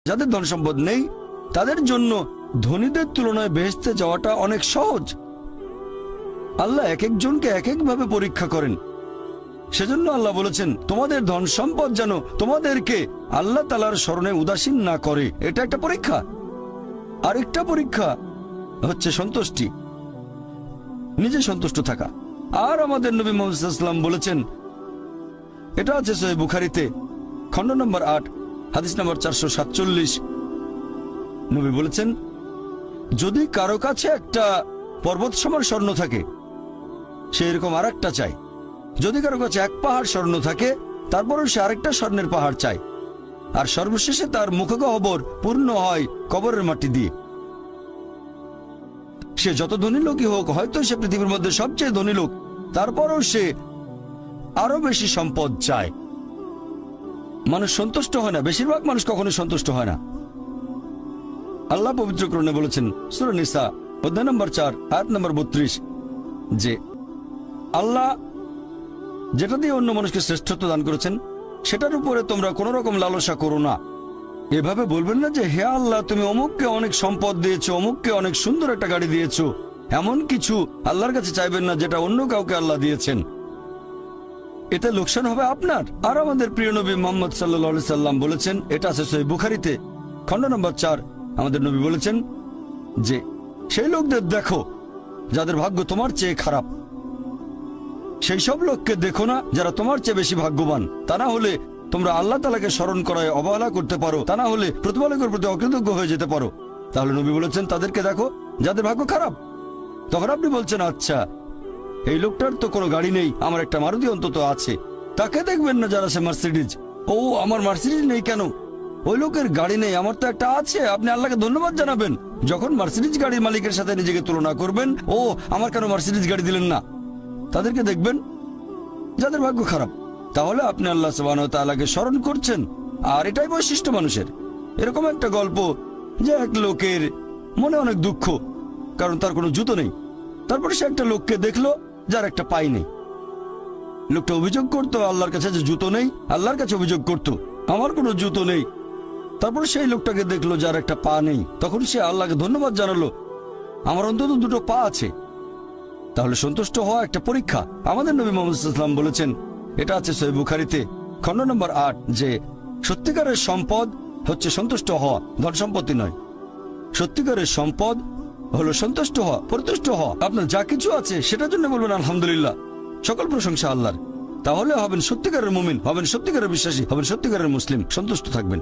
যাদের ধন সম্পদ নেই তাদের জন্য ধনীদের তুলনায় বেহেশতে যাওয়াটা অনেক সহজ। আল্লাহ এক একজনকে এক একভাবে পরীক্ষা করেন। সেজন্য আল্লাহ বলেছেন তোমাদের ধন সম্পদ যেন তোমাদেরকে আল্লাহ তাআলার স্মরণে উদাসীন না করে। এটা একটা পরীক্ষা। আরেকটা পরীক্ষা হচ্ছে সন্তুষ্টি, নিজে সন্তুষ্ট থাকা। আর আমাদের নবী মুহাম্মদ সাল্লাল্লাহু আলাইহি ওয়াসাল্লাম বলেছেন, এটা আছে সহিহ বুখারীতে খণ্ড নম্বর 8 হাদিস নম্বর 447। নবী বলেছেন, যদি কারো কাছে একটা পর্বত সমান স্বর্ণ থাকে সে এরকম আরেকটা চায়। যদি কারো কাছে এক পাহাড় স্বর্ণ থাকে তারপরও সে আরেকটা স্বর্ণের পাহাড় চায়। আর সর্বশেষে তার মুখগহ্বর পূর্ণ হয় কবরের মাটি দিয়ে। সে যত ধনী লোকই হোক, হয়তো সে পৃথিবীর মধ্যে সবচেয়ে ধনী লোক, তারপরও সে আরো বেশি সম্পদ চায়। মানুষ সন্তুষ্ট হয় না, বেশিরভাগ মানুষ কখনো সন্তুষ্ট হয় না। আল্লাহ পবিত্র কোরআনে বলেছেন সূরা নিসা অধ্যায় নম্বর 4 আয়াত নম্বর 32 যে আল্লাহ যেটা দিয়ে অন্য মানুষকে শ্রেষ্ঠত্ব দান করেছেন সেটার উপরে তোমরা কোন রকম লালসা করো না। এভাবে বলবেন না যে হে আল্লাহ তুমি অমুককে অনেক সম্পদ দিয়েছো, অমুককে অনেক সুন্দর একটা গাড়ি দিয়েছো। এমন কিছু আল্লাহর কাছে চাইবেন না যেটা অন্য কাউকে আল্লাহ দিয়েছেন। এতে লোকসান হবে আপনার। আর আমাদের প্রিয় নবী মুহাম্মদ সাল্লাল্লাহু আলাইহি সাল্লাম বলেছেন, এটা আছে সহিহ বুখারীতে খণ্ড নম্বর 4, আমাদের নবী বলেছেন যে সেই লোকদের দেখো যাদের ভাগ্য তোমার চেয়ে খারাপ। সেই সব লোককে দেখো না যারা তোমার চেয়ে বেশি ভাগ্যবান। তা না হলে তোমরা আল্লাহ তাআলাকে স্মরণ করায় অবহেলা করতে পারো, তা না হলে প্রতিপালকের প্রতি অকৃতজ্ঞ হয়ে যেতে পারো। তাহলে নবী বলেছেন তাদেরকে দেখো যাদের ভাগ্য খারাপ। তখন আপনি বলছেন আচ্ছা এই লোকটার তো কোনো গাড়ি নেই, আমার একটা মারুতি অন্তত আছে। তাকে দেখবেন না যারা সে মার্সিডিজ। ও আমার মার্সিডিজ নেই কেন? ওই লোকের গাড়ি নেই, আমার তো একটা আছে। আপনি আল্লাহকে ধন্যবাদ জানাবেন। যখন মার্সিডিজ গাড়ির মালিকের সাথে নিজেকে তুলনা করবেন, ও আমার কেন মার্সিডিজ গাড়ি দিলেন না, তাদেরকে দেখবেন যাদের ভাগ্য খারাপ। তাহলে আপনি আল্লাহ সুবহানাহু ওয়া তাআলাকে স্মরণ করছেন। আর এটাই বৈশিষ্ট্য মানুষের। এরকম একটা গল্প যে এক লোকের মনে অনেক দুঃখ, কারণ তার কোনো জুতো নেই। তারপরে সে একটা লোককে দেখলো যার একটা পাই নেই। লোকটা অভিযোগ করতো আল্লাহর কাছে যে জুতো নেই, আল্লাহর কাছে অভিযোগ করতো আমার কোনো জুতো নেই। তারপর সেই লোকটাকে দেখলো যার একটা পা নেই। তখন সে আল্লাহকে ধন্যবাদ জানালো, আমার অন্তত দুটো পা আছে। তাহলে সন্তুষ্ট হওয়া একটা পরীক্ষা। আমাদের নবী মুহাম্মদ সাল্লাল্লাহু আলাইহি ওয়াসাল্লাম বলেছেন, এটা আছে সহিহ বুখারীতে খণ্ড নম্বর 8 যে সত্যিকারের সম্পদ হচ্ছে সন্তুষ্ট হওয়া, ধন সম্পত্তি নয়। সত্যিকারের সম্পদ হলো সন্তুষ্ট হওয়া, পরিতুষ্ট হওয়া। আপনার যা কিছু আছে সেটার জন্য বলবেন আলহামদুলিল্লাহ, সকল প্রশংসা আল্লাহর। তাহলে হবেন সত্যিকারের মুমিন, হবেন সত্যিকারের বিশ্বাসী, হবেন সত্যিকারের মুসলিম, সন্তুষ্ট থাকবেন।